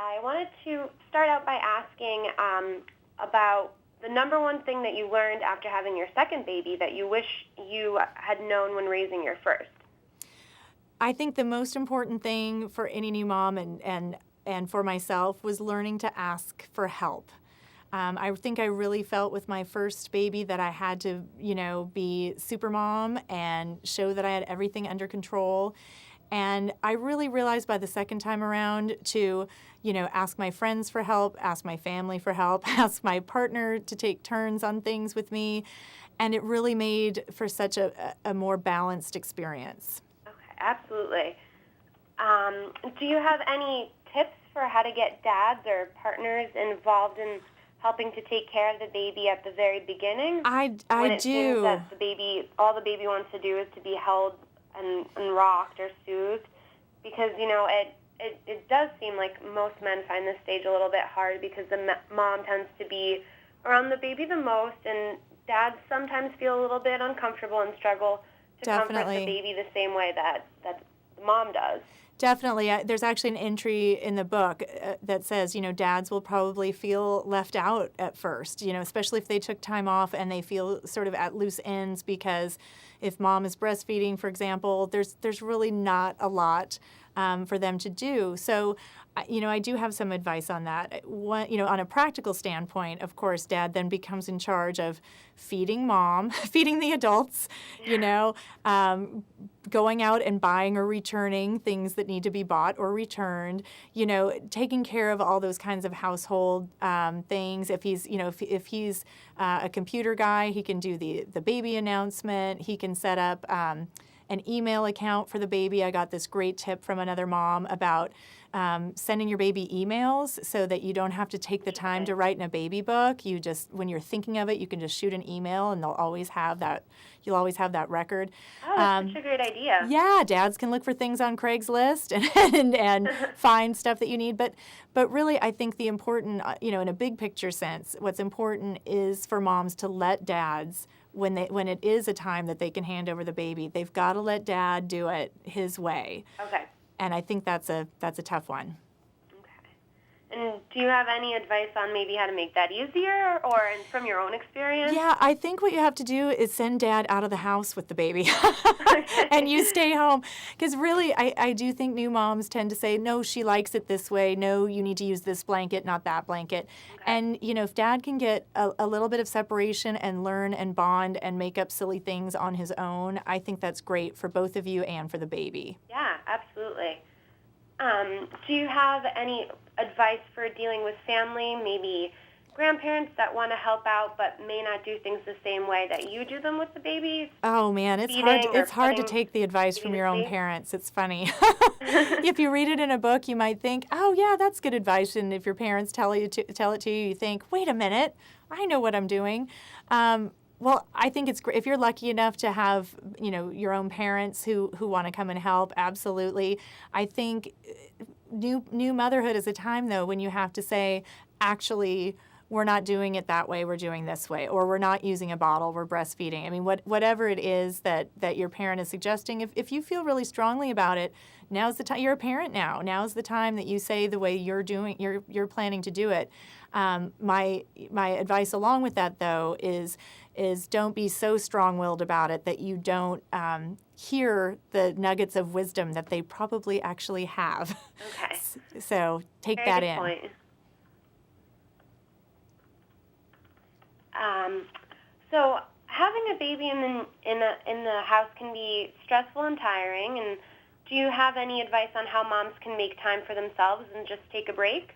I wanted to start out by asking about the number one thing that you learned after having your second baby that you wish you had known when raising your first. I think the most important thing for any new mom and for myself was learning to ask for help. I think I really felt with my first baby that I had to, be super mom and show that I had everything under control. And I really realized by the second time around to, ask my friends for help, ask my family for help, ask my partner to take turns on things with me. And it really made for such a more balanced experience. Okay, absolutely. Do you have any tips for how to get dads or partners involved in helping to take care of the baby at the very beginning? I when it do. Seems that all the baby wants to do is to be held and rocked or soothed, because it does seem like most men find this stage a little bit hard because the mom tends to be around the baby the most, and dads sometimes feel a little bit uncomfortable and struggle to comfort the baby the same way that the mom does. Definitely. There's actually an entry in the book that says, dads will probably feel left out at first, especially if they took time off and they feel sort of at loose ends, because if mom is breastfeeding, for example, there's really not a lot for them to do. So, I do have some advice on that. On a practical standpoint, of course, dad then becomes in charge of feeding mom, feeding the adults, going out and buying or returning things that need to be bought or returned, taking care of all those kinds of household things. If he's, if he's a computer guy, he can do the baby announcement. He can set up an email account for the baby. I got this great tip from another mom about sending your baby emails so that you don't have to take the time to write in a baby book. You just, when you're thinking of it, you can just shoot an email and they'll always have that. You'll always have that record. Oh, that's such a great idea. Yeah, dads can look for things on Craigslist and find stuff that you need. But really, I think the important, in a big picture sense, what's important is for moms to let dads, when it is a time that they can hand over the baby, they've got to let dad do it his way. Okay. And I think that's a tough one. Okay. And do you have any advice on maybe how to make that easier, or from your own experience? Yeah, I think what you have to do is send dad out of the house with the baby and you stay home. Because really, I do think new moms tend to say, no, she likes it this way. No, you need to use this blanket, not that blanket. Okay. And, if dad can get a little bit of separation and learn and bond and make up silly things on his own, I think that's great for both of you and for the baby. Yeah, absolutely. Do you have any advice for dealing with family, maybe grandparents that want to help out but may not do things the same way that you do them with the baby? Oh man, it's hard to take the advice from your own parents. It's funny. If you read it in a book, you might think, oh yeah, that's good advice. And if your parents tell it to you, you think, wait a minute, I know what I'm doing. Well, I think it's great if you're lucky enough to have, your own parents who want to come and help. Absolutely. I think new motherhood is a time, though, when you have to say, actually, we're not doing it that way, we're doing this way, or we're not using a bottle, we're breastfeeding. I mean, whatever it is that your parent is suggesting, if you feel really strongly about it, now's the time. You're a parent now. Now's the time that you say the way you're planning to do it. My advice along with that, though, is don't be so strong-willed about it that you don't hear the nuggets of wisdom that they probably actually have. Okay. So take Very that good in. Point. So having a baby in the house can be stressful and tiring. And do you have any advice on how moms can make time for themselves and just take a break?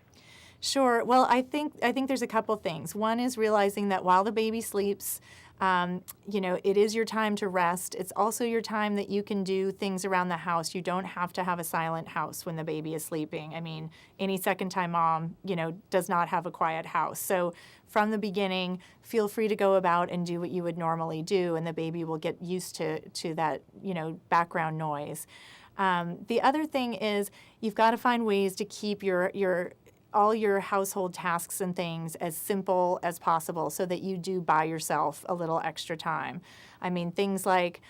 Sure. Well, I think there's a couple things. One is realizing that while the baby sleeps, it is your time to rest. It's also your time that you can do things around the house. You don't have to have a silent house when the baby is sleeping. I mean, any second-time mom, does not have a quiet house. So from the beginning, feel free to go about and do what you would normally do, and the baby will get used to that, background noise. The other thing is you've got to find ways to keep all your household tasks and things as simple as possible so that you do buy yourself a little extra time. I mean, things like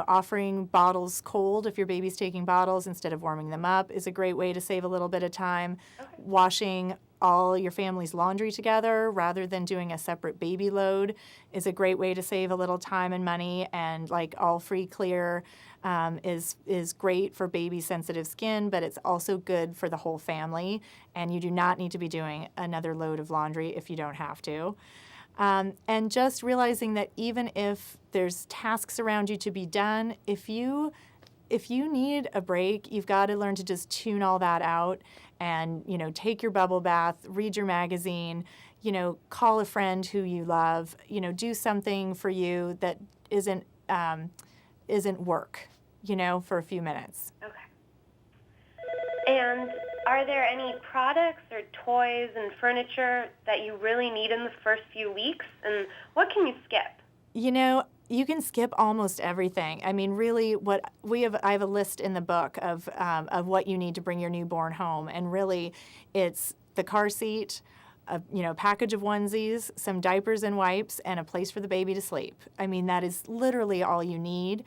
Offering bottles cold if your baby's taking bottles instead of warming them up is a great way to save a little bit of time. Okay. Washing all your family's laundry together rather than doing a separate baby load is a great way to save a little time and money. And like all free clear is great for baby sensitive skin, but it's also good for the whole family. And you do not need to be doing another load of laundry if you don't have to. And just realizing that even if there's tasks around you to be done, if you need a break, you've got to learn to just tune all that out and, take your bubble bath, read your magazine, call a friend who you love, do something for you that isn't work, for a few minutes. Okay. And are there any products or toys and furniture that you really need in the first few weeks? And what can you skip? You can skip almost everything. I mean, really, I have a list in the book of what you need to bring your newborn home, and really, it's the car seat, a package of onesies, some diapers and wipes, and a place for the baby to sleep. I mean, that is literally all you need.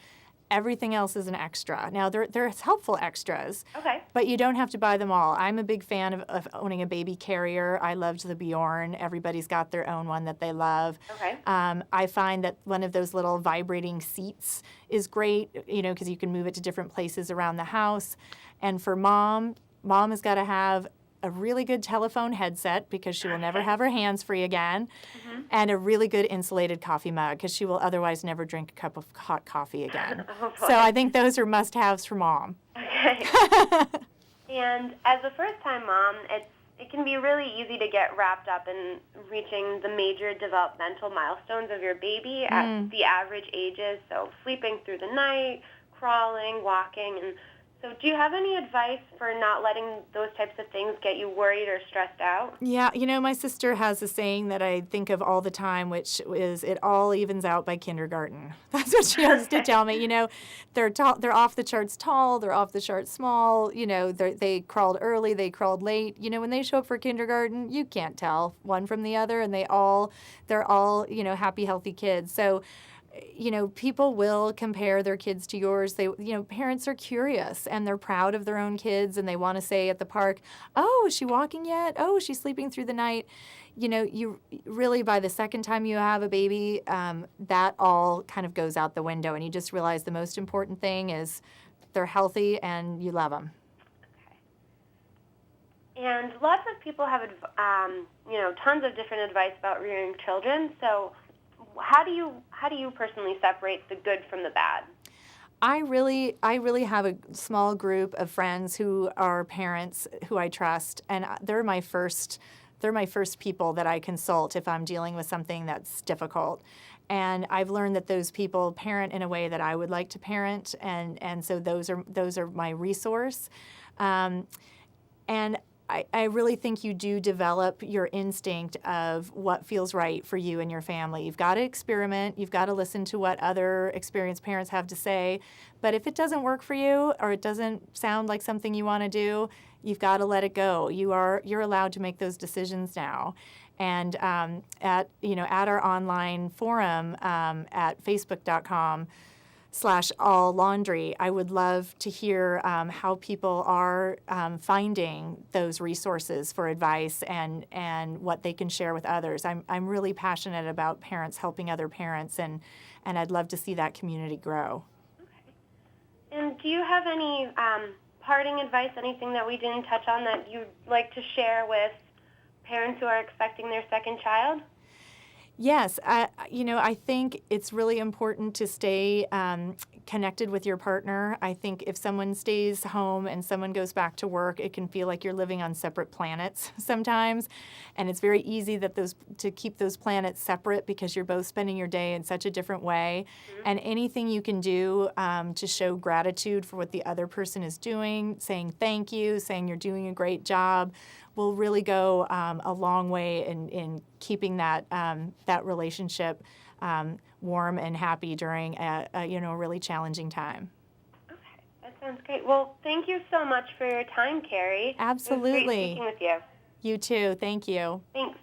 Everything else is an extra. Now, there's helpful extras, okay, but you don't have to buy them all. I'm a big fan of owning a baby carrier. I loved the Bjorn. Everybody's got their own one that they love. Okay. I find that one of those little vibrating seats is great, because you can move it to different places around the house. And for mom has got to have a really good telephone headset because she will never have her hands free again, and a really good insulated coffee mug because she will otherwise never drink a cup of hot coffee again. Oh, so I think those are must-haves for mom. Okay. And as a first-time mom, it can be really easy to get wrapped up in reaching the major developmental milestones of your baby at the average ages, so sleeping through the night, crawling, walking, and so do you have any advice for not letting those types of things get you worried or stressed out? Yeah, my sister has a saying that I think of all the time, which is, it all evens out by kindergarten. That's what she has to tell me. They're off the charts tall, they're off the charts small, they crawled early, they crawled late. When they show up for kindergarten, you can't tell one from the other, and they're all happy, healthy kids. So people will compare their kids to yours. Parents are curious and they're proud of their own kids, and they want to say at the park, "Oh, is she walking yet? Oh, is she sleeping through the night?" You really, by the second time you have a baby, that all kind of goes out the window, and you just realize the most important thing is they're healthy and you love them. Okay. And lots of people have, tons of different advice about rearing children. So how do you personally separate the good from the bad? I really have a small group of friends who are parents who I trust, and they're my first people that I consult if I'm dealing with something that's difficult. And I've learned that those people parent in a way that I would like to parent, and so those are my resource. And I really think you do develop your instinct of what feels right for you and your family. You've got to experiment. You've got to listen to what other experienced parents have to say. But if it doesn't work for you, or it doesn't sound like something you want to do, you've got to let it go. You're allowed to make those decisions now. And at our online forum at facebook.com/alllaundry, I would love to hear how people are finding those resources for advice and what they can share with others. I'm really passionate about parents helping other parents, and I'd love to see that community grow. Okay. And do you have any parting advice, anything that we didn't touch on that you'd like to share with parents who are expecting their second child? Yes, I think it's really important to stay connected with your partner. I think if someone stays home and someone goes back to work, it can feel like you're living on separate planets sometimes, and it's very easy to keep those planets separate because you're both spending your day in such a different way. Mm-hmm. And anything you can do to show gratitude for what the other person is doing, saying thank you, saying you're doing a great job, will really go a long way in keeping that relationship warm and happy during a really challenging time. Okay, that sounds great. Well, thank you so much for your time, Kerry. Absolutely. It was great speaking with you. You too. Thank you. Thanks.